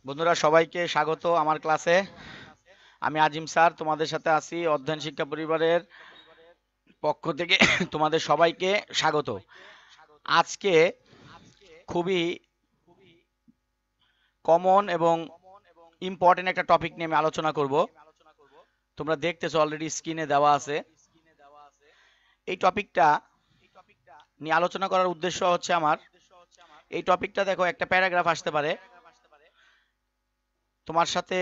বন্ধুরা সবাইকে স্বাগত আমার ক্লাসে। আমি আজিম স্যার তোমাদের সাথে আছি অধ্যয়ন শিক্ষা পরিবারের পক্ষ থেকে। তোমাদের সবাইকে স্বাগত। আজকে খুবই কমন এবং ইম্পর্টেন্ট একটা টপিক নিয়ে আমি আলোচনা করব। তোমরা দেখতেছো অলরেডি স্ক্রিনে দেওয়া আছে। এই টপিকটা নিয়ে আলোচনা করার উদ্দেশ্য হচ্ছে আমার, এই টপিকটা দেখো একটা প্যারাগ্রাফ আসতে পারে, তোমার সাথে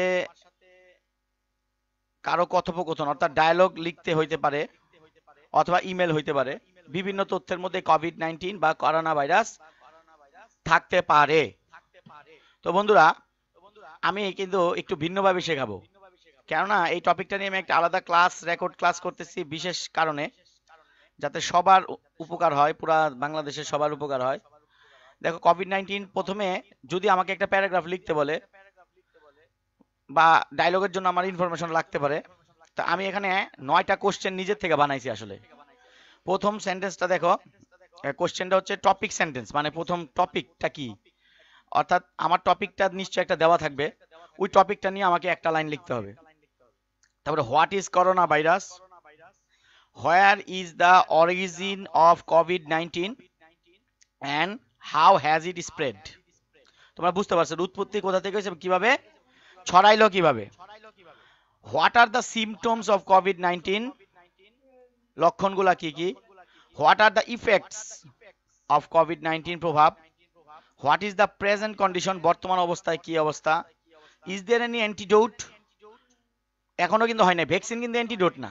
কারো কথোপকথন অর্থাৎ ডায়ালগ লিখতে হইতে পারে অথবা ইমেল হইতে পারে। বিভিন্ন তথ্যের মধ্যে কোভিড-19 বা করোনা ভাইরাস থাকতে পারে। তো বন্ধুরা, আমি কিন্তু একটু ভিন্নভাবে শেখাবো, কেননা এই টপিকটা নিয়ে আমি একটা আলাদা ক্লাস রেকর্ড ক্লাস করতেছি বিশেষ কারণে, যাতে সবার উপকার হয়, পুরা বাংলাদেশের সবার উপকার হয়। দেখো কোভিড-19 প্রথমে যদি আমাকে একটা প্যারাগ্রাফ লিখতে বলে বা ডায়লগের জন্য আমার ইনফরমেশন লাগতে পারে, তো আমি এখানে 9টা কোশ্চেন নিজের থেকে বানাইছি আসলে। প্রথম সেন্টেন্সটা দেখো, কোশ্চেনটা হচ্ছে টপিক সেন্টেন্স, মানে প্রথম টপিকটা কি, অর্থাৎ আমার টপিকটা নিশ্চয়ই একটা দেওয়া থাকবে, ওই টপিকটা নিয়ে আমাকে একটা লাইন লিখতে হবে। তারপরে what is corona virus, where is the origin of COVID-19 and how has it spread. তোমরা বুঝতে পারছো উৎপত্তি কোথা থেকে হয়েছে, কিভাবে ছড়াইলো, কিভাবে। What are the symptoms of কোভিড-19, লক্ষণগুলা কি কি। What are the effects of কোভিড-19, প্রভাব। What is the present condition, বর্তমান অবস্থায় কি অবস্থা। ইজ দেয়ার এনি অ্যান্টিডোট, এখনো কিন্তু হয় না, ভ্যাকসিন কিন্তু অ্যান্টিডোট না।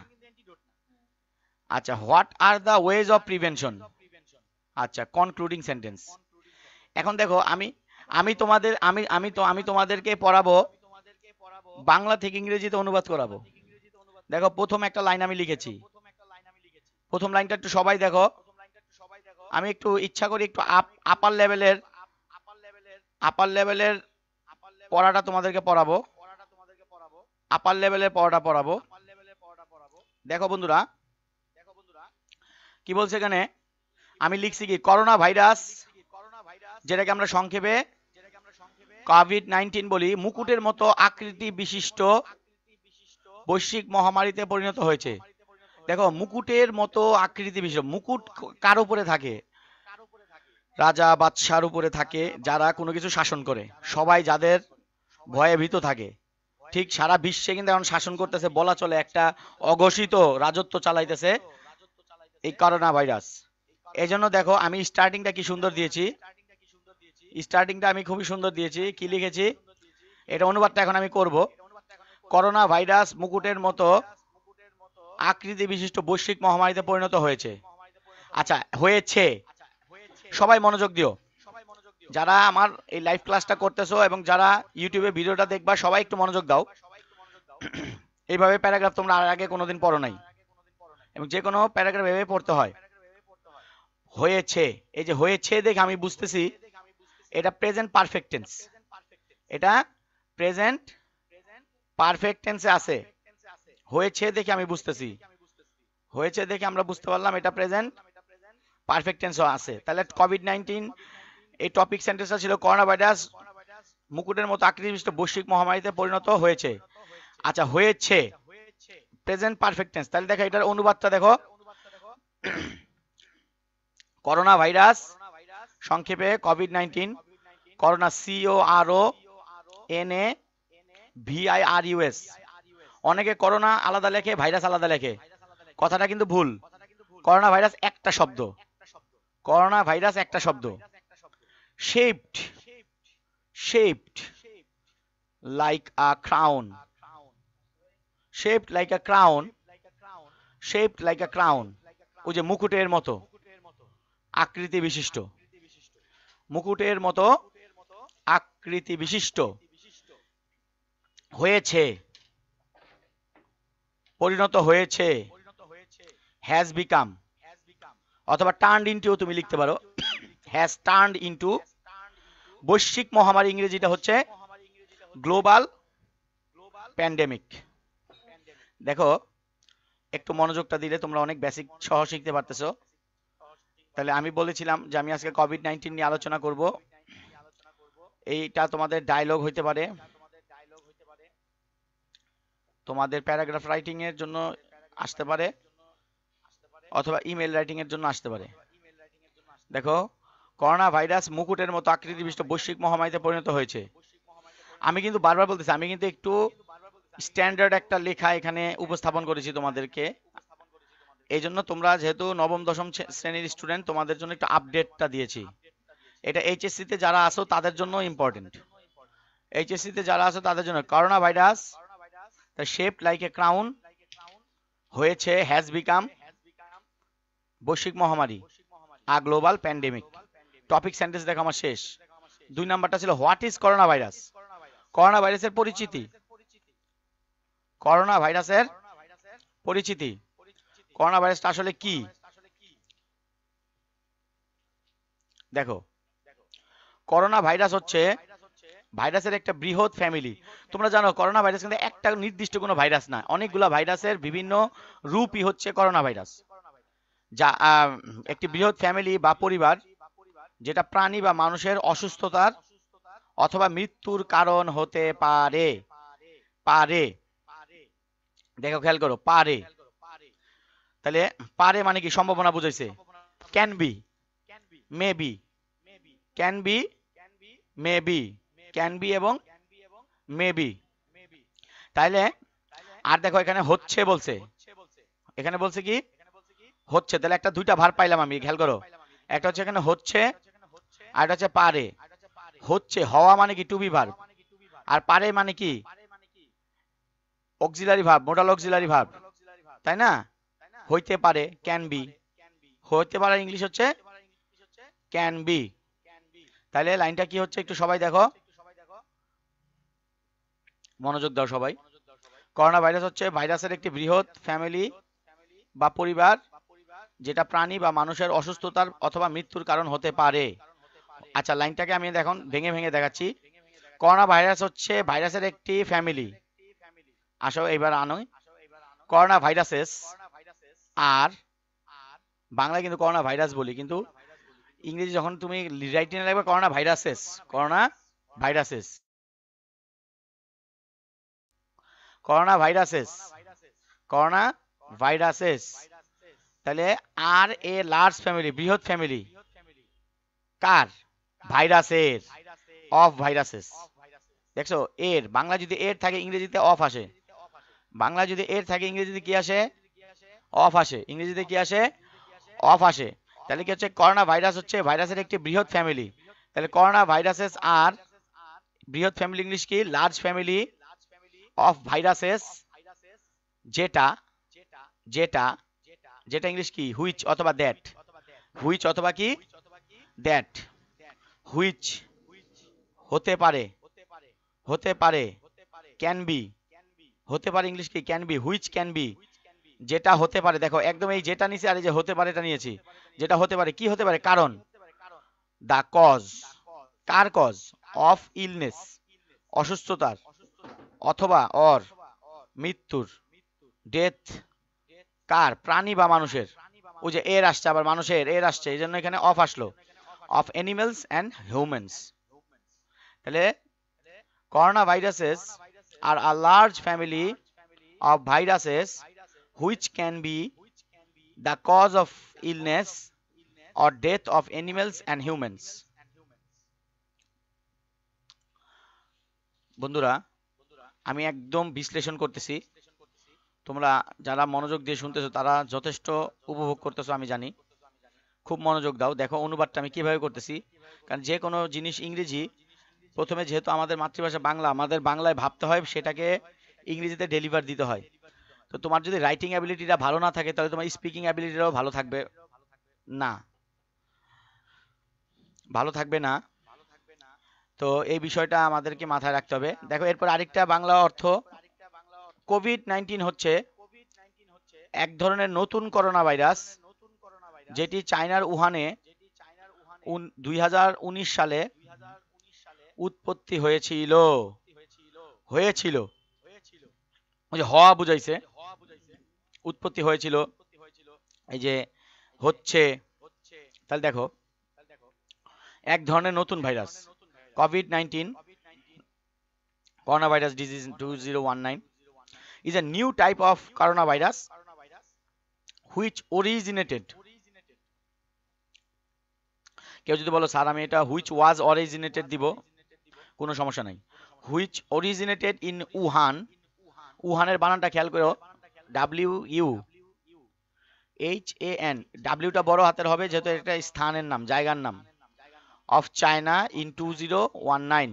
আচ্ছা, what are the ways of prevention. আচ্ছা, কনক্লুডিং সেন্টেন্স। এখন দেখো আমি আমি তোমাদের আমি আমি তো আমি তোমাদেরকে পড়াবো, বাংলা থেকে ইংরেজিতে অনুবাদ করাবো। দেখো প্রথম একটা লাইন আমি লিখেছি, প্রথম লাইনটা একটু সবাই দেখো। আমি একটু ইচ্ছা করি একটু আপার লেভেলের আপার লেভেলের পড়াটা তোমাদেরকে পড়াবো, আপার লেভেলের পড়াটা পড়াবো। দেখো বন্ধুরা কি বলছে এখানে, আমি লিখছি কি, করোনা ভাইরাস, যেটাকে আমরা সংক্ষেপে কোভিড-19 বলি, মুকুটের মতো আকৃতি বিশিষ্ট বৈশ্বিক মহামারীতে পরিণত হয়েছে। দেখো মুকুটের মতো আকৃতি বিশিষ্ট, মুকুট কার উপরে থাকে, রাজা বাদশার উপরে থাকে, যারা কোনো কিছু শাসন করে, সবাই যাদের ভয়ে ভীত থাকে। ঠিক সারা বিশ্বে কিন্তু এখন শাসন করতেছে, বলা চলে একটা অঘোষিত রাজত্ব চালাইতেছে এই করোনা ভাইরাস। এই জন্য দেখো আমি স্টার্টিংটা কি সুন্দর দিয়েছি, স্টার্টিংটা আমি খুবই সুন্দর দিয়েছি। কি লিখেছি, এটা অনুবাদটা এখন আমি করব। করোনা ভাইরাস মুকুটের মতো আকৃতি বিশিষ্ট বৈশ্বিক মহামারীতে পরিণত হয়েছে। আচ্ছা, হয়েছে, সবাই মনোযোগ দিও, যারা আমার এই লাইভ ক্লাসটা করতেছো এবং যারা ইউটিউবে ভিডিওটা দেখবা, সবাই একটু মনোযোগ দাও। এইভাবে প্যারাগ্রাফ তোমরা আর আগে কোনোদিন পড়ো নাই, এবং যে কোনো প্যারাগ্রাফ এভাবে পড়তে হয়। হয়েছে, এই যে হয়েছে দেখে আমি বুঝতেছি এটা প্রেজেন্ট পারফেক্ট টেন্স, এটা প্রেজেন্ট পারফেক্ট টেন্সে আছে। হয়েছে দেখে আমি বুঝতেছি, হয়েছে দেখে আমরা বুঝতে পারলাম এটা প্রেজেন্ট পারফেক্ট টেন্সও আছে। তাহলে কোভিড-19 এই টপিক সেন্টেন্সটা ছিল করোনা ভাইরাস মুকুটের মতো আকৃতি বিশিষ্ট বৈশ্বিক মহামারীতে পরিণত হয়েছে। আচ্ছা, হয়েছে প্রেজেন্ট পারফেক্ট টেন্স, তাহলে দেখো এটার অনুবাদটা দেখো। করোনা ভাইরাস সংক্ষেপে কোভিড-19, করোনা CORONAVIRUS। অনেকে করোনা আলাদা লেখে, ভাইরাস আলাদা লেখে, কথাটা কিন্তু ভুল। করোনা ভাইরাস একটা শব্দ, করোনা ভাইরাস একটা শব্দ। শেপড, শেপড লাইক আ ক্রাউন, শেপড লাইক আ ক্রাউন, শেপড লাইক আ ক্রাউন, ওই যে মুকুটের মতো আকৃতি বিশিষ্ট, মুকুটের মতো আকৃতি বিশিষ্ট। হয়েছে, পরিণত হয়েছে, হ্যাজ বিকাম, অথবা টার্নড ইনটু তুমি লিখতে পারো, হ্যাজ টার্নড ইনটু। বৈশ্বিক মহামারী ইংরেজিটা হচ্ছে গ্লোবাল প্যান্ডেমিক। দেখো একটু মনোযোগটা দিলে তোমরা অনেক বেসিক সহ শিখতে পারতেছো। তাহলে আমি বলেছিলাম যে আমি আজকে কোভিড-19 নিয়ে আলোচনা করব। এইটা তোমাদের ডায়লগ হইতে পারে, তোমাদের প্যারাগ্রাফ রাইটিং এর জন্য আসতে পারে, অথবা ইমেল রাইটিং এর জন্য আসতে পারে। দেখো, করোনা ভাইরাস মুকুটের মতো আকৃতি বিশিষ্ট বৈশ্বিক মহামারীতে পরিণত হয়েছে। আমি কিন্তু বারবার বলতেছি, আমি কিন্তু একটু স্ট্যান্ডার্ড একটা লেখা এখানে উপস্থাপন করেছি তোমাদেরকে। এই জন্য তোমরা যেহেতু নবম দশম শ্রেণীর স্টুডেন্ট, তোমাদের জন্য একটু আপডেটটা দিয়েছি। এটা এইচএসসি তে যারা আছো তাদের জন্য ইম্পর্টেন্ট। এইচএসসি তে যারা আছো তাদের জন্য corona virus the shape like a crown হয়েছে, হ্যাজ বিকাম বৈশ্বিক মহামারী, আ গ্লোবাল প্যান্ডেমিক। টপিক সেন্টেন্স দেখো আমার শেষ। 2 নাম্বারটা ছিল what is corona virus. Corona ভাইরাসের পরিচিতি, করোনা ভাইরাসের পরিচিতি, করোনা ভাইরাসটা আসলে কি। দেখো, করোনা ভাইরাস হচ্ছে ভাইরাসের একটা বৃহৎ ফ্যামিলি। তোমরা জানো করোনা ভাইরাস কিন্তু একটা নির্দিষ্ট কোনো ভাইরাস না, অনেকগুলো ভাইরাসের বিভিন্ন রূপই হচ্ছে করোনা ভাইরাস, যা একটি বৃহৎ ফ্যামিলি বা পরিবার, যেটা প্রাণী বা মানুষের অসুস্থতার অথবা মৃত্যুর কারণ হতে পারে। পারে, দেখো খেয়াল করো, পারে। তাহলে পারে মানে কি, সম্ভাবনা বুঝাইছে। Can be, may be, can be, may be, can be এবং মে বি। তাইলে আর দেখো এখানে হচ্ছে বলছে, এখানে বলছে কি হচ্ছে, তাহলে একটা দুইটা ভার পাইলাম আমি, খেয়াল করো। একটা হচ্ছে এখানে হচ্ছে, আর একটা হচ্ছে পারে। হচ্ছে হওয়া মানে কি টু বি ভার্ব, আর পারে মানে কি auxiliary verb, modal auxiliary verb, তাই না। হইতে পারে ক্যান বি, হইতে পারে ইংলিশ হচ্ছে ক্যান বি। তাহলে লাইনটা কি হচ্ছে একটু সবাই দেখো, মনোযোগ দাও সবাই। করোনা ভাইরাস হচ্ছে ভাইরাসের একটি বৃহৎ ফ্যামিলি বা পরিবার, যেটা প্রাণী বা মানুষের অসুস্থতার অথবা মৃত্যুর কারণ হতে পারে। আচ্ছা, লাইনটাকে আমি এখন ভেঙে ভেঙে দেখাচ্ছি। করোনা ভাইরাস হচ্ছে ভাইরাসের একটি ফ্যামিলি। আসো এইবার আনোই, করোনা ভাইরাসেস, আর বাংলায় কিন্তু করোনা ভাইরাস বলি, কিন্তু ইংরেজি যখন তুমি রাইটিং এ লাগবে corona viruses, corona viruses, corona viruses, corona viruses. তাহলে আর এ লার্জ ফ্যামিলি, বৃহৎ ফ্যামিলি, কার, ভাইরাসের, অফ ভাইরাসেস। দেখছো, এর বাংলা যদি এর থাকে ইংরেজিতে অফ আসে, বাংলা যদি এর থাকে ইংরেজিতে কি আসে, অফ আসে, ইংরেজিতে কি আসে, অফ আসে। তাহলে কি হচ্ছে, করোনা ভাইরাস হচ্ছে ভাইরাসের একটি বৃহৎ ফ্যামিলি। তাহলে করোনা ভাইরাসেস আর বৃহৎ ফ্যামিলি, ইংলিশ কি, লার্জ ফ্যামিলি অফ ভাইরাসেস, যেটা, যেটা, যেটা ইংলিশ কি, হুইচ অথবা দ্যাট, হুইচ অথবা কি দ্যাট, হুইচ হতে পারে, হতে পারে, ক্যান বি, হতে পারে ইংলিশ কি, can B, which can be, যেটা হতে পারে। দেখো একদম এই যেটা নিচে আর এই যে হতে পারে এটা নিয়েছি, যেটা হতে পারে, কি হতে পারে, কারণ, দা কজ, কার কজ, অফ ইলনেস, অসুস্থতার, অথবা অর, মৃত্যুর, ডেথ, কার, প্রাণী বা মানুষের। ওই যে এর আসছে, আবার মানুষের এর আসছে, এই জন্য এখানে অফ আসলো, অফ অ্যানিমেলস অ্যান্ড হিউম্যানস। তাহলে corona viruses are a large family of viruses which can be the cause of illness or death of animals and humans. বন্ধুরা, আমি একদম বিশ্লেষণ করতেছি, তোমরা যারা মনোযোগ দিয়ে শুনতেছো তারা যথেষ্ট উপভোগ করতেছো আমি জানি। খুব মনোযোগ দাও, দেখো অনুবাদটা আমি কিভাবে করতেছি। কারণ যে কোনো জিনিস ইংরেজি, প্রথমে যেহেতু আমাদের মাতৃভাষা বাংলা, আমাদের বাংলায় ভাবতে হয়, সেটাকে ইংরেজিতে ডেলিভার দিতে হয়। তো তোমার যদি রাইটিং অ্যাবিলিটিটা ভালো না থাকে, তাহলে তোমার স্পিকিং অ্যাবিলিটিটাও ভালো থাকবে না, ভালো থাকবে না। তো এই বিষয়টা আমাদেরকে মাথায় রাখতে হবে। দেখো এরপর আরেকটা বাংলা অর্থ, কোভিড-19 হচ্ছে এক ধরনের নতুন করোনা ভাইরাস, যেটি চায়নার উহানে 2019 সালে উৎপত্তি হয়েছিল। হয়েছিল, ওই যে হওয়া বুঝাইছে, উৎপত্তি হয়েছিল, এই যে হচ্ছে। তাহলে দেখো, এক ধরনের নতুন virus, COVID-19 coronavirus disease 2019 is a new type of coronavirus which originated, কেউ যদি বলো স্যার আমি এটা which was originated দিব, কোনো সমস্যা নাই। which originated in Wuhan, উহানের বানানটা খেয়াল করো, WUHAN, ডাব্লিউটা বড় হাতের হবে যেহেতু এটা স্থানের নাম, জায়গার নাম, অফ চায়না ইন 2019।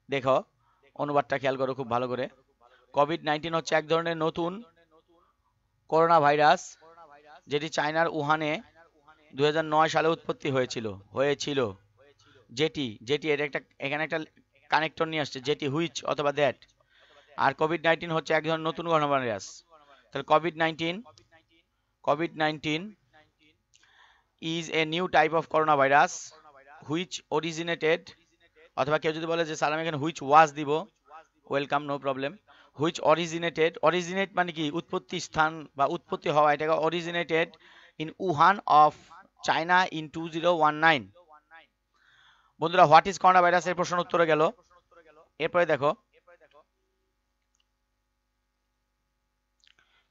দেখো অনুবাদটা খেয়াল করো খুব ভালো করে। কোভিড-19 হচ্ছে এক ধরনের নতুন করোনা ভাইরাস যেটি চায়নার উহানে 2009 সালে উৎপত্তি হয়েছিল। যেটি এর একটা এখানে একটা কানেক্টর নিয়ে আসছে, যেটি হুইচ অথবা দ্যাট। আর কোভিড-19 হচ্ছে এক ধরনের নতুন করোনা ভাইরাস। তাহলে COVID-19 is a new type of coronavirus which originated, অথবা কেউ যদি বলে যে স্যার আমি এখানে which was দিব, welcome, no problem. which originated, originate মানে কি উৎপত্তি স্থান বা উৎপত্তি হওয়া, এটাকে originated in Wuhan of China in 2019। বন্ধুরা হোয়াট ইজ করোনা ভাইরাস এর প্রশ্ন উত্তরে গেল। এরপরে দেখো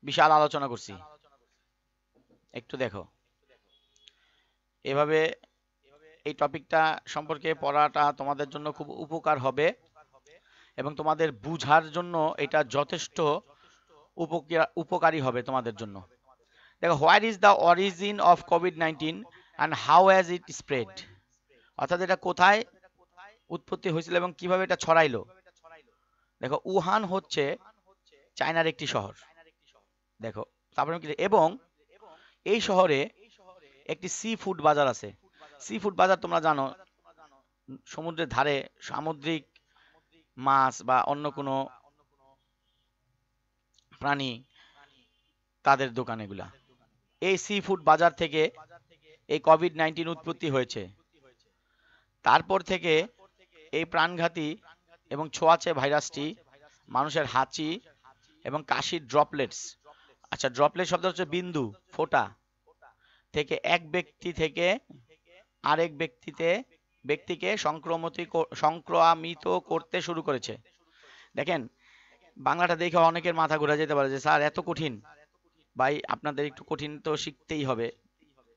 বিশাল আলোচনা করছি, একটু দেখো এভাবে এই টপিকটা সম্পর্কে পড়াটা তোমাদের জন্য খুব উপকার হবে এবং তোমাদের বুঝার জন্য এটা যথেষ্ট উপকারী হবে তোমাদের জন্য। দেখো what is the origin of COVID-19 and how has it spread, অর্থাৎ এটা কোথায় উৎপত্তি হয়েছিল এবং কিভাবে এটা ছড়াইলো। দেখো উহান হচ্ছে চায়নার একটি শহর, দেখো তারপরে এবং এই শহরে একটি সি ফুড বাজার আছে। সি ফুড বাজার তোমরা জানো, সমুদ্রের ধারে সামুদ্রিক মাছ বা অন্য কোনো প্রাণী তাদের দোকান এগুলা। এই সি ফুড বাজার থেকে এই কোভিড-19 উৎপত্তি হয়েছে। তারপর থেকে এই প্রাণঘাতী এবং ছোঁয়াচে ভাইরাসটি মানুষের হাঁচি এবং কাশির ড্রপলেটস, আচ্ছা ড্রপলেট শব্দ হচ্ছে বিন্দু, ফোঁটা, থেকে এক ব্যক্তি থেকে আরেক ব্যক্তিকে সংক্রামিত করতে শুরু করেছে। দেখেন বাংলাটা দেখে অনেকের মাথা ঘুরে যেতে পারে যে স্যার এত কঠিন। ভাই আপনাদের একটু কঠিন তো শিখতেই হবে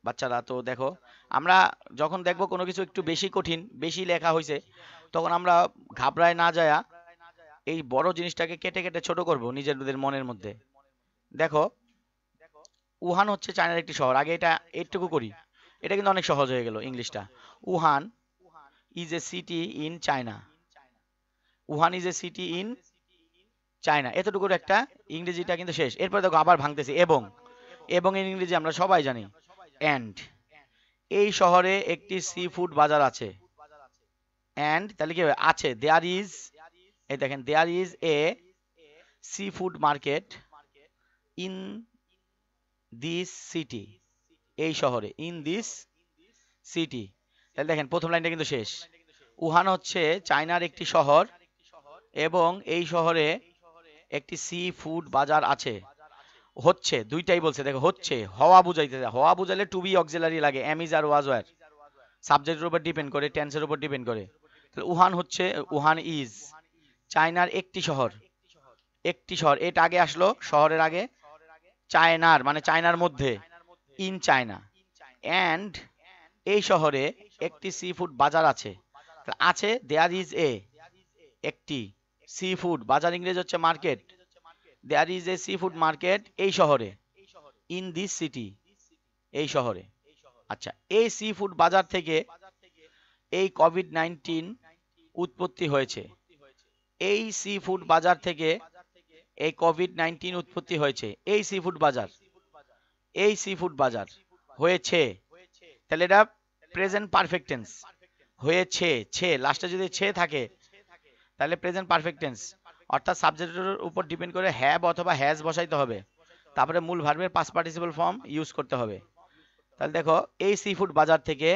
বাচ্চারা। তো দেখো আমরা যখন দেখবো কোনো কিছু একটু বেশি কঠিন, বেশি লেখা হয়েছে, তখন আমরা ঘাবড়ায় না যায়া এই বড় জিনিসটাকে কেটে কেটে ছোট করব নিজেদের মনের মধ্যে। দেখো উহান হচ্ছে চায়নার একটি শহর, আগে এটা এইটুকু করি, এটা কিন্তু অনেক সহজ হয়ে গেল ইংলিশটা। Wuhan is a city in China, Wuhan is a city in China, এতটুকুর একটা ইংরেজিটা কিন্তু শেষ। এরপর দেখো আবার ভাঙতেছি, এবং এর ইংরেজি আমরা সবাই জানি অ্যান্ড। এই শহরে একটি সি ফুড বাজার আছে। অ্যান্ড তাহলে কি আছে, দেয়ার ইজ, এই দেখেন there is a sea food market in this city, এই শহরে, ইন দিস সিটি। তাহলে দেখেন প্রথম লাইনটা কিন্তু শেষ। উহান হচ্ছে চায়নার একটি শহর এবং এই শহরে একটি সি ফুড বাজার আছে। হচ্ছে দুইটাই বলছে, দেখো হচ্ছে হওয়া বুঝাইতেছে, হওয়া বুঝাইলে টু বি অক্সিলারি লাগে, am is are was were, সাবজেক্টের উপর ডিপেন্ড করে, টেন্সের উপর ডিপেন্ড করে। তাহলে উহান হচ্ছে, উহান ইজ চায়নার একটি শহর, এটা আগে আসলো শহরের আগে, চায়নার মানে চায়নার মধ্যে, ইন চায়না, অ্যান্ড এই শহরে একটি সি ফুড বাজার আছে। আছে দেয়ার ইজ এ, একটি সি ফুড বাজার, ইংরেজি হচ্ছে market, there is a sea food market এই শহরে, ইন দিস সিটি এই শহরে। আচ্ছা এই সি ফুড বাজার থেকে এই কোভিড-19 উৎপত্তি হয়েছে, এই সি ফুড বাজার থেকে এই কোভিড-19 উৎপত্তি হয়েছে, এই সি ফুড বাজার হয়েছে। তাহলে এটা প্রেজেন্ট পারফেক্ট টেন্স, হয়েছে, ছে লাস্টে যদি ছে থাকে তাহলে প্রেজেন্ট পারফেক্ট টেন্স, অর্থাৎ সাবজেক্টের উপর ডিপেন্ড করে হ্যাভ অথবা হ্যাজ বসাইতে হবে, তারপরে মূল ভার্বের পাস্ট পার্টিসিপল ফর্ম ইউজ করতে হবে। তাহলে দেখো এই সি ফুড বাজার থেকে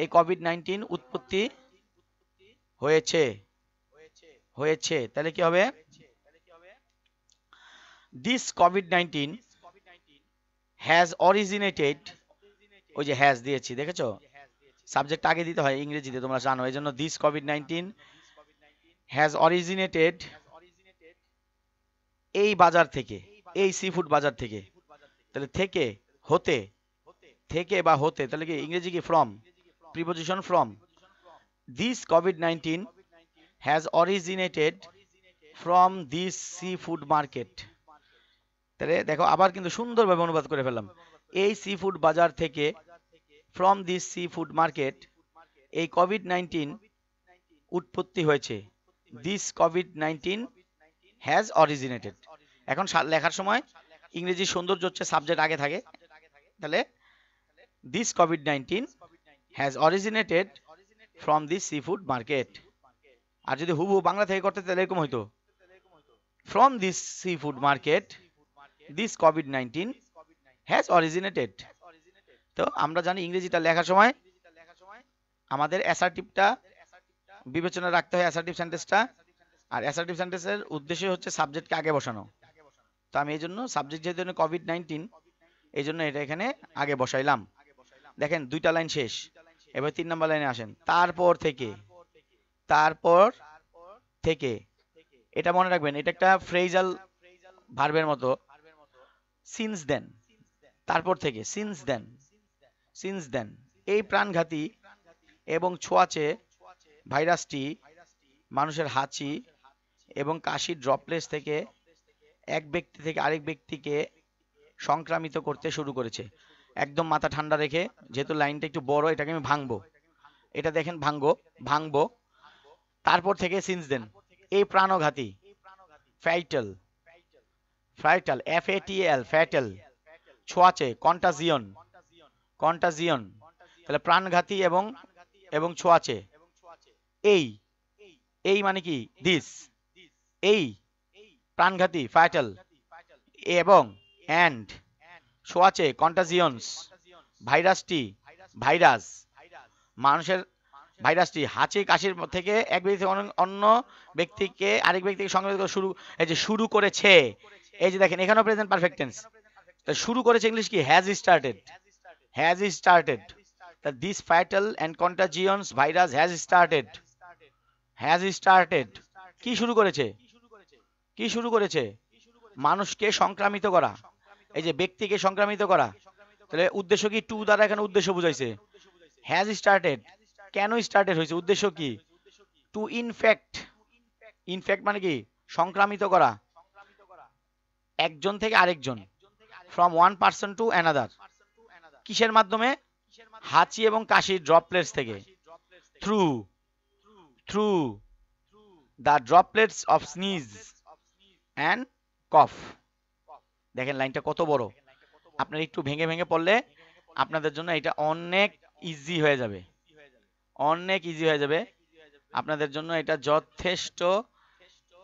এই কোভিড-19 উৎপত্তি হয়েছে, তাহলে কি হবে, দিস কোভিড-19 হ্যাজ অরিজিনেটেড, ওই যে হ্যাজ দিয়েছি দেখেছো, সাবজেক্ট আগে দিতে হয় ইংরেজিতে, তোমরা জানো। এই জন্য দিস কোভিড-19 হ্যাজ অরিজিনেটেড, এই বাজার থেকে, এই সি ফুড বাজার থেকে। তাহলে থেকে, হতে, থেকে বা হতে, তাহলে কি ইংরেজি কি ফ্রম, প্রিপোজিশন ফ্রম। দিস কোভিড-19 has originated from this sea food market. তাহলে দেখো আবার কিন্তু সুন্দরভাবে অনুবাদ করে ফেললাম। এই সি ফুড বাজার থেকে, from this sea food market, এই কোভিড-19 উৎপত্তি হয়েছে। দিস কোভিড-19 হ্যাজ অরিজিনেটেড। এখন লেখার সময় ইংরেজি সৌন্দর্য হচ্ছে সাবজেক্ট আগে থাকে। তাহলে দিস কোভিড-19 has originated from this sea food market. আর যদি হুবহু বাংলা থেকে করতে তাহলে এরকম হইতো, from this sea food market this কোভিড-19 হ্যাজ অরিজিনেটেড। তো আমরা জানি ইংরেজিটা লেখার সময় আমাদের অ্যাসার্টিভটা বিবেচনা রাখতে হয়, অ্যাসার্টিভ সেন্টেন্সটা। আর অ্যাসার্টিভ সেন্টেন্সের উদ্দেশ্য হচ্ছে সাবজেক্টকে আগে বসানো। তো আমি এই জন্য সাবজেক্ট যেহেতু কোভিড-19, এই জন্য এটা এখানে আগে বসাইলাম। দেখেন দুইটা লাইন শেষ, এবার 3 নম্বর লাইনে আসেন। তারপর থেকে, তারপর থেকে, এটা মনে রাখবেন, এটা একটা ফ্রেজাল ভার্বের মতো। সিন্স দেন, তারপর থেকে, সিন্স দেন, সিন্স দেন, এই প্রাণঘাতী এবং ছোঁয়াচে ভাইরাসটি মানুষের হাঁচি এবং কাশির ড্রপলেটস থেকে এক ব্যক্তি থেকে আরেক ব্যক্তিকে সংক্রামিত করতে শুরু করেছে। একদম মাথা ঠান্ডা রেখে, যেহেতু লাইনটা একটু বড়, এটাকে আমি ভাঙবো। এটা দেখেন ভাঙবো। তারপর থেকে সিন্স দেন, এই প্রাণঘাতী, ফ্যাটাল, ফ্যাটাল, FATAL, ফ্যাটাল, ছোঁয়াচে, কন্টাজিয়ন, কন্টাজিয়ন, তাহলে প্রাণঘাতী এবং ছোঁয়াচে। এই, এই মানে কি দিস, এই প্রাণঘাতী ফ্যাটাল এবং অ্যান্ড ছোঁয়াচে কন্টাজিয়ন্স, ভাইরাসটি, ভাইরাস, মানুষের ভাইরাসটি হাঁচি কাশির থেকে এক ব্যক্তি থেকে অন্য ব্যক্তিকে আরেক ব্যক্তিকে সংক্রামিত করে শুরু, এই যে শুরু করেছে, এই যে দেখেন এখানেও প্রেজেন্ট পারফেক্ট টেন্স। শুরু করেছে ইংলিশ কি has started, has started. This fatal and contagious virus has started, has started. কি শুরু করেছে, কি শুরু করেছে? মানুষকে সংক্রামিত করা, এই যে ব্যক্তিকে সংক্রামিত করা। তাহলে উদ্দেশ্য কি, টু দ্বারা এখানে উদ্দেশ্য বুঝাইছে। হ্যাজ স্টার্টেড, কেন স্টার্টেড হয়েছে, উদ্দেশ্য কি? টু ইনফেক্ট, ইনফেক্ট মানে কি সংক্রামিত করা, একজন থেকে আরেকজন, from one person to another. কিসের মাধ্যমে? হাঁচি এবং কাশির ড্রপলেটস থেকে, through, through the droplets of sneeze and কফ। দেখেন লাইনটা কত বড়, আপনার একটু ভেঙে ভেঙে পড়লে আপনাদের জন্য এটা অনেক ইজি হয়ে যাবে, অনেক ইজি হয়ে যাবে আপনাদের জন্য, এটা যথেষ্ট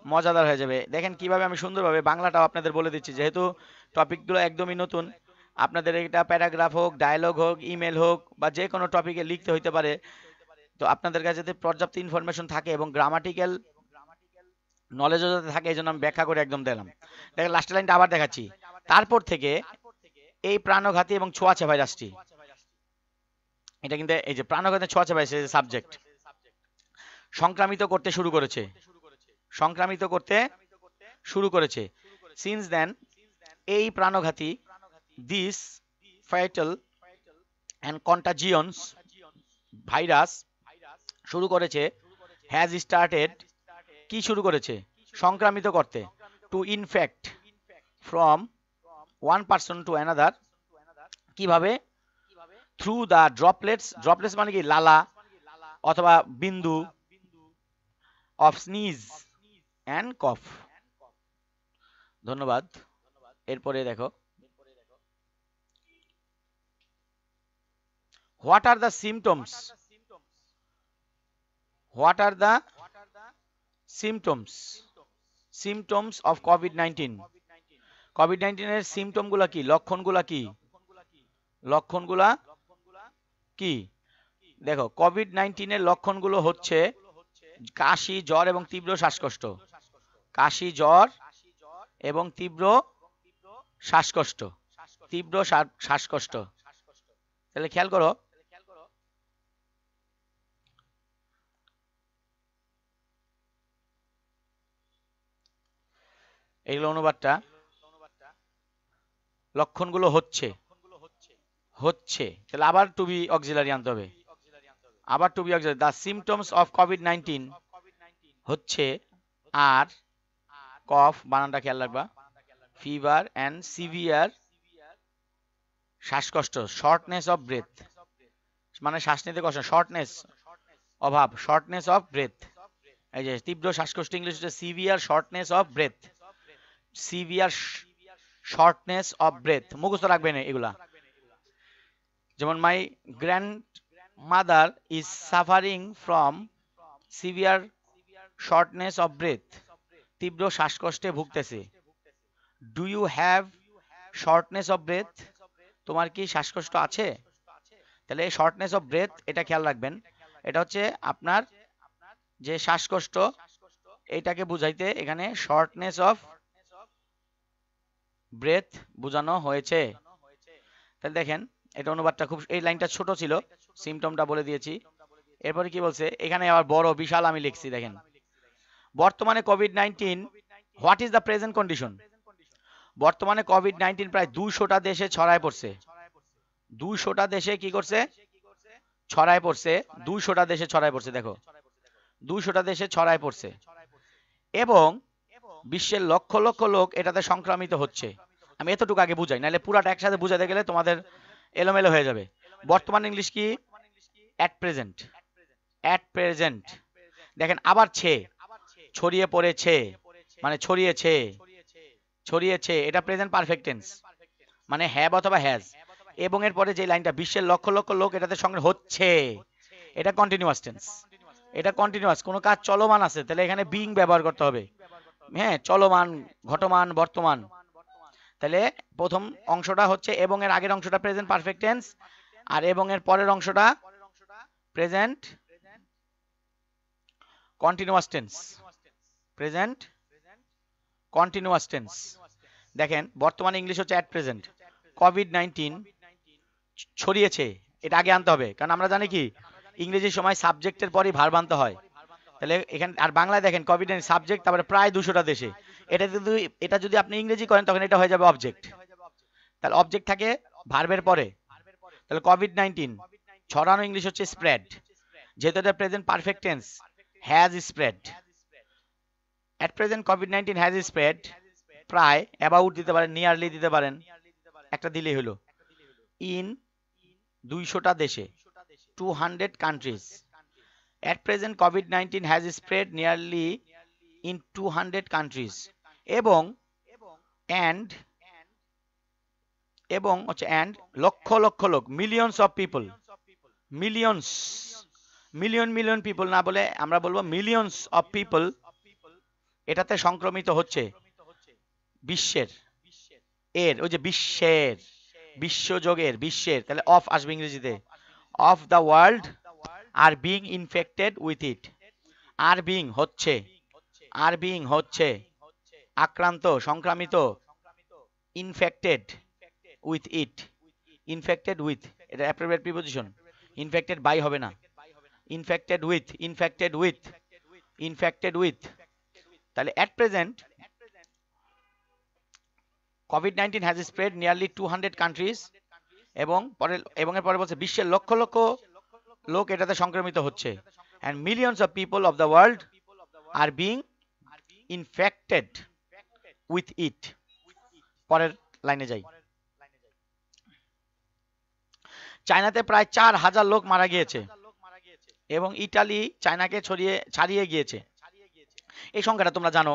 মজাদার হয়ে যাবে। দেখেন কিভাবে আমি সুন্দরভাবে বাংলাটাও আপনাদের বলে দিচ্ছি, যেহেতু টপিকগুলো একদমই নতুন। আপনাদের এটা প্যারাগ্রাফ হোক, ডায়লগ হোক, ইমেল হোক, বা যে কোনো টপিকে লিখতে হইতে পারে। তো আপনাদের কাছে যাতে পর্যাপ্ত ইনফরমেশন থাকে এবং গ্রামাটিক্যাল নলেজও যাতে থাকে, এই জন্য আমি ব্যাখ্যা করে একদম দিলাম। দেখেন লাস্টের লাইনটা আবার দেখাচ্ছি। তারপর থেকে এই প্রাণঘাতী এবং ছোঁয়াচে ভাইরাসটি, এটা কিন্তু এই যে প্রাণঘাতী ছোঁয়াচে ভাইরাস সাবজেক্ট, সংক্রামিত করতে শুরু করেছে, সংক্রামিত করতে শুরু করেছে। সিন্স দেন, এই প্রাণঘাতী, this fatal and contagious virus শুরু করেছে, হ্যাজ স্টার্টেড, কি শুরু করেছে? সংক্রামিত করতে, to infect, from one person to another. কিভাবে? থ্রু দ্য ড্রপলেটস, ড্রপলেটস মানে কি লালা অথবা বিন্দু, অফ স্নিজ অ্যান্ড কফ। ধন্যবাদ। এরপরে দেখো, what are the symptoms, what are the symptoms, symptoms of COVID-19. COVID-19 এর সিমটম গুলা কি, লক্ষণগুলা কি, লক্ষণগুলা কি? দেখো কোভিড-19 এর লক্ষণগুলো হচ্ছে কাশি, জ্বর এবং তীব্র শ্বাসকষ্ট, কাশি, জ্বর এবং তীব্র শ্বাসকষ্ট, তীব্র শ্বাসকষ্ট। তাহলে খেয়াল করো, এইগুলো অনুবাদটা, লক্ষণগুলো হচ্ছে হচ্ছে তাহলে আবার টু বি অক্সিলারি আনতে হবে, আবার to be auxiliary. The symptoms of কোভিড-19 হচ্ছে আর কফ, বানানটা খেয়াল রাখবা, ফিভার অ্যান্ড সিভিয়ার শ্বাসকষ্ট, শর্টনেস অফ ব্রেথ মানে শ্বাস নিতে কষ্ট, শর্টনেস অভাব, শর্টনেস অফ ব্রেথ। এই যে তীব্র শ্বাসকষ্ট ইংলিশ হচ্ছে severe shortness of breath, severe shortness of breath, মুখস্থ রাখবেন এগুলা। যেমন my grandmother is suffering from severe shortness of breath, তীব্র শ্বাসকষ্টে ভুগতেছে। Do you have shortness of breath, তোমার কি শ্বাসকষ্ট আছে? তাহলে শর্টনেস অফ ব্রেথ এটা খেয়াল রাখবেন, এটা হচ্ছে আপনার যে শ্বাসকষ্ট এইটাকে বুঝাইতে এখানে শর্টনেস অফ ব্রেথ বোঝানো হয়েছে। তাহলে দেখেন এটা অনুবাদটা খুব, এই লাইনটা ছোট ছিল, সিমটমটা বলে দিয়েছি। এরপরে কি বলছে এখানে আবার বড় বিশাল আমি লিখছি, দেখেন বর্তমানে COVID-19 what is the present condition. বর্তমানে কোভিড-19 প্রায় 200টা দেশে ছড়ায় পড়ছে, 200টা দেশে কি করছে, ছড়ায় পড়ছে, 200টা দেশে ছড়ায় পড়ছে, দেখো 200টা দেশে ছড়ায় পড়ছে এবং বিশ্বের লক্ষ লক্ষ লোক এটাতে সংক্রামিত হচ্ছে। আমি এতটুকু আগে বুঝাই, নাহলে পুরাটা একসাথে বুঝাতে গেলে তোমাদের এলোমেলো হয়ে যাবে। বর্তমান ইংলিশ কি, অ্যাট প্রেজেন্ট, অ্যাট প্রেজেন্ট। দেখেন আবার ছড়িয়ে পড়েছে মানে ছড়িয়েছে, ছড়িয়েছে এটা প্রেজেন্ট পারফেক্ট টেন্স মানে হ্যাভ অথবা হ্যাজ, এবং এর পরে যে লাইনটা বিশ্বের লক্ষ লক্ষ লোক এটাতে সংক্রামিত হচ্ছে, এটা কন্টিনিউয়াস টেন্স, এটা কন্টিনিউয়াস, কোনো কাজ চলমান আছে তাহলে এখানে বিং ব্যবহার করতে হবে। হ্যাঁ, চলমান, ঘটমান, বর্তমান। তাহলে প্রথম অংশটা হচ্ছে এবং এর আগের অংশটা প্রেজেন্ট পারফেক্ট টেন্স, আর এবং এর পরের অংশটা present continuous tense, present continuous tense. দেখেন বর্তমানে ইংলিশ হচ্ছে অ্যাট প্রেজেন্ট, কোভিড-19 ছড়িয়েছে, এটা আগে আনতে হবে, কারণ আমরা জানি কি ইংরেজির সময় সাবজেক্টের পরই ভার্ব আনতে হয়। তাহলে এখানে আর বাংলায় দেখেন কোভিড-19 সাবজেক্ট, তারপরে প্রায় 200টা দেশে, এটা যদি আপনি ইংরেজি করেন তখন এটা হয়ে যাবে অবজেক্ট। তাহলে অবজেক্ট থাকে ভার্বের পরে, তাহলে কোভিড-19 ছড়ানো ইংলিশ হচ্ছে স্প্রেড, যেহেতু এটা present perfect tense, has spread. At present কোভিড-19 হ্যাজ স্প্রেড, প্রায়, অ্যাবাউট দিতে পারেন, নিয়ারলি দিতে পারেন, একটা দিলেই হলো। ইন 200টা দেশে, 200 countries. At present COVID-19 has spread nearly in 200 countries. এবং and হচ্ছে and লক্ষ লক্ষ লোক, millions of people, millions, million people না বলে আমরা বলবো millions of people এটাতে সংক্রমিত হচ্ছে। বিশ্বের, এর ওই যে বিশ্বের, বিশ্বযোগের, বিশ্বের, তাহলে অফ আসবে ইংরেজিতে, of the world are being infected with it, are being হচ্ছে, আর বিং হচ্ছে আক্রান্ত, সংক্রামিত, infected with it, infected with এটা অ্যাপ্রোপ্রিয়েট প্রিপজিশন, ইনফেক্টেড বাই হবে না, infected with, infected with, infected with. তাহলে অ্যাট প্রেজেন্ট কোভিড-19 হ্যাজ স্প্রেড নিয়ারলি 200 কান্ট্রিজ, এবং এর পরে বলছে বিশ্বের লক্ষ লক্ষ লোক এটাতে সংক্রমিত হচ্ছে, and millions of people of the world are being infected with it. পরের লাইনে যাই। চায়নাতে প্রায় 4000 লোক মারা গিয়েছে এবং ইতালি চায়নাকে ছাড়িয়ে গিয়েছে। এই সংখ্যাটা তোমরা জানো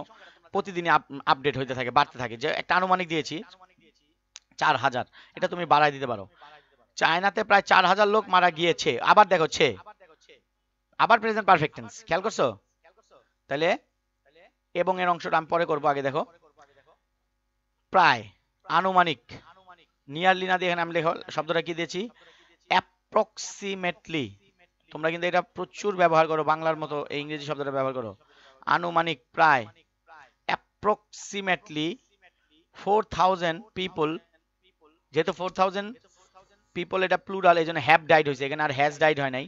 প্রতিদিনই আপডেট হইতে থাকে, বাড়তে থাকে, যে একটা আনুমানিক দিয়েছি 4000, এটা তুমি বাড়াই দিতে পারো। চায়নাতে প্রায় 4000 লোক মারা গিয়েছে, আবার দেখো আবার প্রেজেন্ট পারফেক্ট টেন্স, খেয়াল করছো? তাহলে এবং এর অংশটা আমি পরে করবো, আগে দেখো প্রায়, আনুমানিক, নিয়ারলি না দিয়ে এখানে আমি দেখো শব্দটা কি দিয়েছি, অ্যাপ্রক্সিমেটলি। তোমরা কিন্তু এটা প্রচুর ব্যবহার করো, বাংলার মতো এই ইংরেজি শব্দটা ব্যবহার করো, আনুমানিক, প্রায়, অ্যাপ্রক্সিমেটলি 4000 পিপল, যেহেতু 4000 পিপল এটা প্লুরাল, এই জন্য হ্যাভ ডাইড হয়েছে, এখানে আর হ্যাজ ডাইড হয় নাই,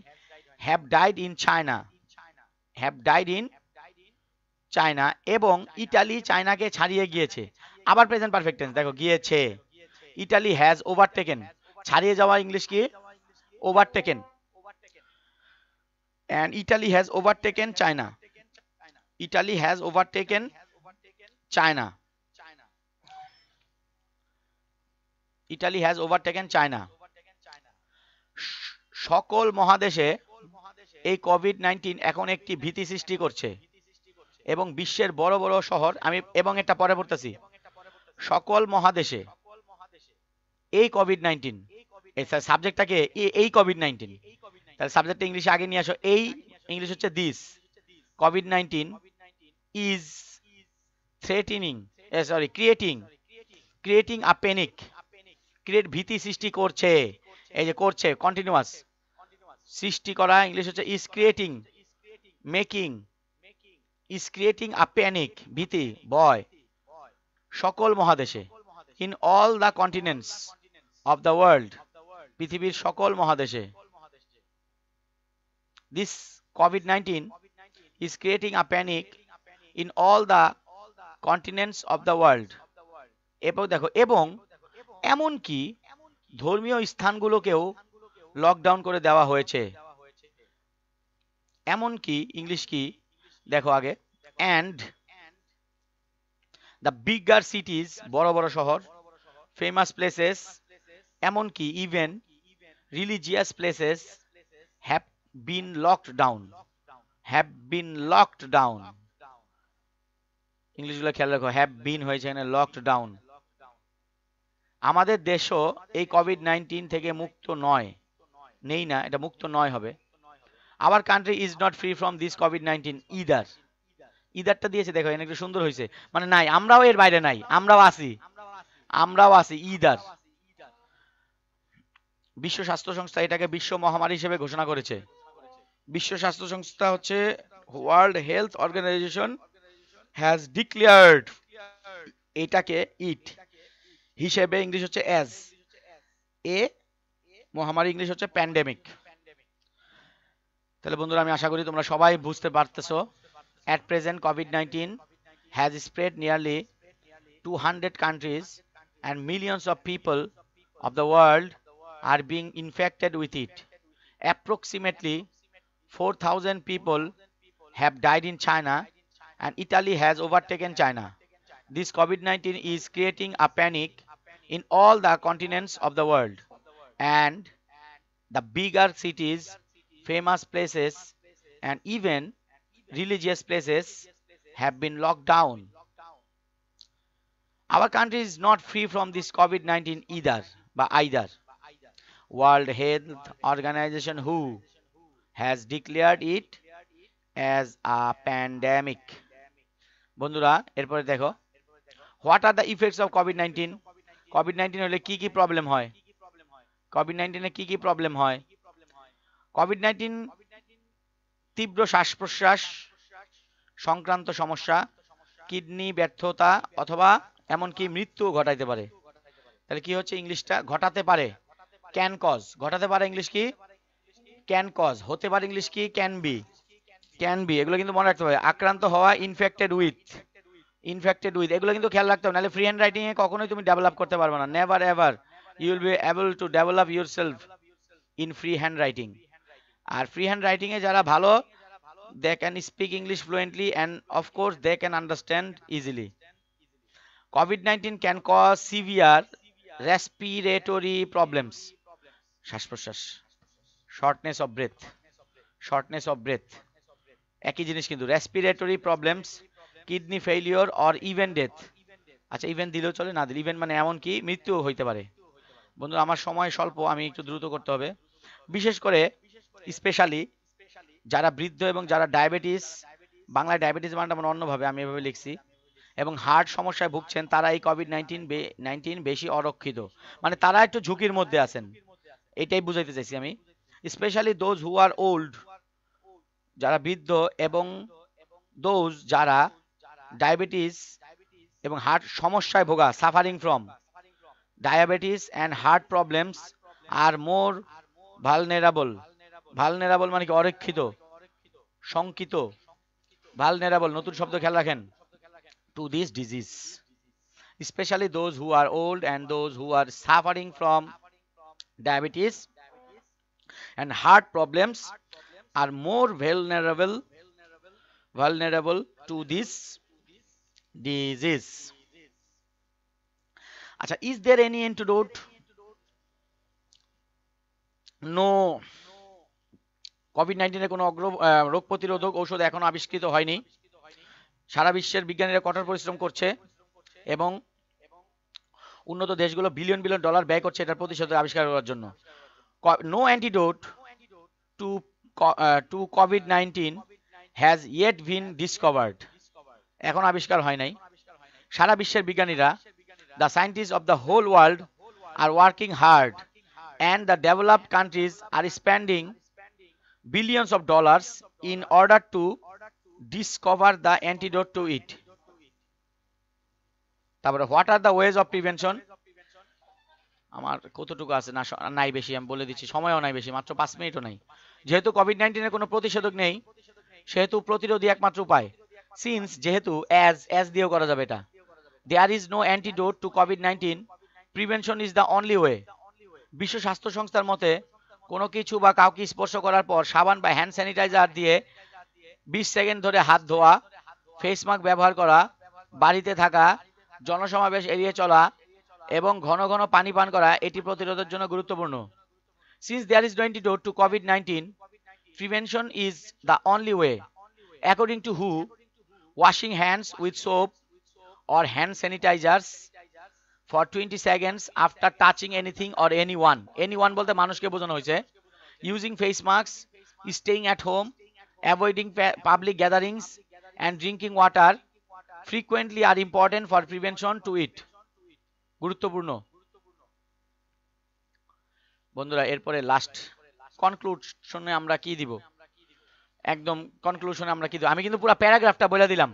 have died in China, have died in China, এবং ইটালি চায়নাকে ছাড়িয়ে গিয়েছে। আবার প্রেজেন্ট পারফেক্ট টেন্স, দেখো গিয়েছে। ইটালি হ্যাজ ওভারটেকেন, ছাড়িয়ে যাওয়া ইংলিশ কি? ওভারটেকেন। and Italy has overtaken China. Italy has overtaken China. Italy has overtaken China. সকল মহাদেশে এই কোভিড-19 এখন একটি ভীতি সৃষ্টি করছে, এবং বিশ্বের বড় বড় শহর, আমি এবং এটা পরে পড়তেছি, সকল মহাদেশে এই কোভিড-19, এই সাবজেক্টটাকে এই কোভিড-19, তাহলে সাবজেক্টটা ইংলিশে আগে নিয়ে আসো। এই ইংলিশ হচ্ছে this, COVID-19 is threatening, sorry creating a panic, ভীতি সৃষ্টি করছে, এই যে করছে কন্টিনিউয়াস, সৃষ্টি করা ইংলিশ হচ্ছে is creating, making, is creating a panic, ভীতি, ভয়, সকল মহাদেশে, in all the continents of the world, পৃথিবীর সকল মহাদেশে। This COVID-19 is creating a panic in all the continents of the world. এবং দেখো, এবং এমনকি ধর্মীয় স্থানগুলোকেও লকডাউন করে দেওয়া হয়েছে। এমনকি ইংলিশ কি দেখো আগে, and the bigger cities, বড় বড় শহর, famous places, এমনকি even religious places have been locked down, ইংলিশগুলো খেয়াল রাখো, হ্যাভ বিন হয়েছে এখানে লকড ডাউন। আমাদের দেশও এই কোভিড-19 থেকে মুক্ত নয়, নেই না, এটা মুক্ত নয় হবে। Our country is not free from this কোভিড-19 ইদার, ইদারটা দিয়েছে দেখো, এখানে একটু সুন্দর হয়েছে, মানে নাই, আমরাও এর বাইরে নাই, আমরাও আছি ইদার। বিশ্ব স্বাস্থ্য সংস্থা এটাকে বিশ্ব মহামারী হিসেবে ঘোষণা করেছে। বিশ্ব স্বাস্থ্য সংস্থা হচ্ছে world health organization has declared এটাকে ইট হিসেবে, ইংলিশ হচ্ছে অ্যাজ এ মহামারী, ইংলিশ হচ্ছে প্যান্ডেমিক। তাহলে বন্ধুরা, আমি আশা করি তোমরা সবাই বুঝতে পারতেছো। At present, COVID-19 has spread nearly 200 countries and millions of people of the world are being infected with it. Approximately 4,000 people have died in China and Italy has overtaken China. This COVID-19 is creating a panic in all the continents of the world, and the bigger cities, famous places, and even religious places have been locked down. Our country is not free from this COVID-19 either. World Health Organization WHO has declared it as a pandemic. বন্ধুরা, এরপরে দেখো, what are the effects of COVID-19? COVID-19 হলে কি কি problem হয়? COVID-19 এ কি কি problem হয়? কোভিড-19 তীব্র শ্বাস প্রশ্বাস সংক্রান্ত সমস্যা, কিডনি ব্যর্থতা অথবা এমনকি মৃত্যু ঘটাইতে পারে। তাহলে কি হচ্ছে ইংলিশটা? ঘটাতে পারে, ক্যান কজ। ঘটাতে পারে ইংলিশ কি? Can cause. হতে পারে ইংলিশ কি? Can be. এগুলো কিন্তু মনে রাখতে হবে। আক্রান্ত হওয়া, ইনফেক্টেড উইথ, এগুলো কিন্তু খেয়াল রাখতে হবে, নাহলে ফ্রি হ্যান্ড রাইটিং এ কখনোই তুমি ডেভেলপ করতে পারবে না। Never ever you will be able to develop yourself in free hand writing. আর ফ্রি হ্যান্ড রাইটিং এ যারা ভালো, they can speak English fluently and of course they can understand easily. COVID-19 can cause severe respiratory problems, শ্বাস প্রশ্বাস, shortness of breath, একই জিনিস কিন্তু, respiratory problems, kidney failure or even death। আচ্ছা, even দিলেও চলে, না দিলে, ইভেন মানে এমন কি মৃত্যু হইতে পারে। বন্ধুরা, আমার সময় স্বল্প, আমি একটু দ্রুত করতে হবে। বিশেষ করে স্পেশালি যারা বৃদ্ধ এবং যারা ডায়াবেটিস, বাংলায় ডায়াবেটিস বানানটা মানে অন্যভাবে, আমি এভাবে লিখছি, এবং হার্ট সমস্যায় ভুগছেন, তারা এই কোভিড-19 বেশি অরক্ষিত, মানে তারা একটু ঝুঁকির মধ্যে আছেন, এটাই বুঝাইতে চাইছি আমি। Specially those who are old, যারা বৃদ্ধ, এবং দোজ যারা ডায়াবেটিস এবং হার্ট সমস্যায় ভোগা, suffering from diabetes and heart problems are more vulnerable. Vulnerable মানে কি? অরক্ষিত, শঙ্কিত, ভালনারেবল, নতুন শব্দ খেয়াল রাখেন, to this disease, especially those who are old and those who are suffering from diabetes and heart problems are more vulnerable to this disease. আচ্ছা, is there any antidote? No. COVID-19 এর কোনো রোগ প্রতিরোধক ঔষধ এখনো আবিষ্কৃত হয়নি। সারা বিশ্বের বিজ্ঞানীরা কঠোর পরিশ্রম করছে এবং উন্নত দেশগুলো বিলিয়ন বিলিয়ন ডলার ব্যয় করছে এটার প্রতিষেধক আবিষ্কার করার জন্য। নো অ্যান্টিডোট টু টু কোভিড-19 হ্যাজ ইয়েট বিন ডিসকভার্ড, এখন আবিষ্কার হয় নাই। সারা বিশ্বের বিজ্ঞানীরা, the scientist of the whole world are working hard and the developed countries are spending billions of dollars in order to discover the antidote to it. তারপরে what are the ways of prevention? আমার কতটুকু আছে না, নাই বেশি, আমি বলে দিচ্ছি, সময়ও নাই বেশি, মাত্র 5 মিনিটও নাই। যেহেতু কোভিড-19 এর কোনো প্রতিষেধক নেই, সেহেতু প্রতিরোধী একমাত্র উপায়, সিন্স যেহেতু অ্যাজ দিয়েও করা যাবে এটা, there is no antidote to COVID-19, prevention is the only way. বিশ্ব স্বাস্থ্য সংস্থার মতে কোনো কিছু বা কাউকে স্পর্শ করার পর সাবান বা হ্যান্ড স্যানিটাইজার দিয়ে 20 সেকেন্ড ধরে হাত ধোয়া, ফেস মাস্ক ব্যবহার করা, বাড়িতে থাকা, জনসমাবেশ এড়িয়ে চলা এবং ঘন ঘন পানি পান করা এটি প্রতিরোধের জন্য গুরুত্বপূর্ণ। Since there is no antidote to COVID-19, prevention is the only way. According to WHO, washing hands with soap or hand sanitizers for 20 seconds after touching anything or anyone বলতে মানুষকে বোঝানো হয়েছে, using face masks, staying at home, avoiding public gatherings and drinking water frequently are important for prevention to it. গুরুত্বপূর্ণ বন্ধুরা। এরপরে last কনক্লুশনে আমরা কি দিব, একদম কনক্লুশনে আমরা কি দিব, আমি কিন্তু পুরো প্যারাগ্রাফটা বলে দিলাম,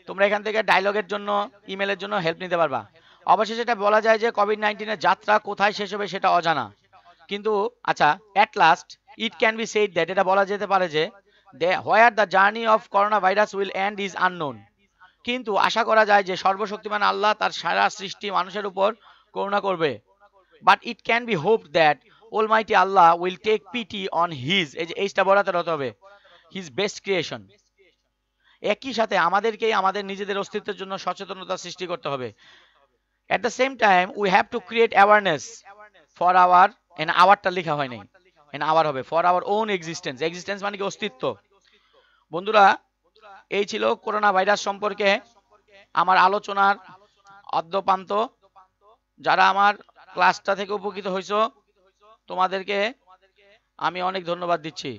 তোমরা এখান থেকে ডায়লগের জন্য, ইমেলের জন্য হেল্প নিতে পারবা। অবশেষে এটা বলা যায় যে কোভিড-19 এর যাত্রা কোথায় শেষ হবে সেটা অজানা, কিন্তু আচ্ছা, at last it can be said that, এটা বলা যেতে পারে যে where the journey of corona virus will end is unknown, কিন্তু আশা করা যায় যে সর্বশক্তিমান আল্লাহ তার সারা সৃষ্টি মানুষের উপর করুণা করবে। But it can be hope that almighty Allah will take pity on his, এই যে এইটা বলাতে হতে হবে, হিজ বেস্ট ক্রিয়েশন। একই সাথে আমাদেরকেই আমাদের নিজেদের অস্তিত্বের জন্য সচেতনতা সৃষ্টি করতে হবে। At the same time, we have to create awareness for our, and আওয়ারটা লেখা হয় নাই, and আওয়ার হবে for our own existence. Existence মানে কি অস্তিত্ব। বন্ধুরা, এই ছিল করোনা ভাইরাস সম্পর্কে আমার আলোচনার অদ্যপান্ত। যারা আমার ক্লাসটা থেকে উপকৃত হইছো, তোমাদেরকে আমি অনেক ধন্যবাদ দিচ্ছি।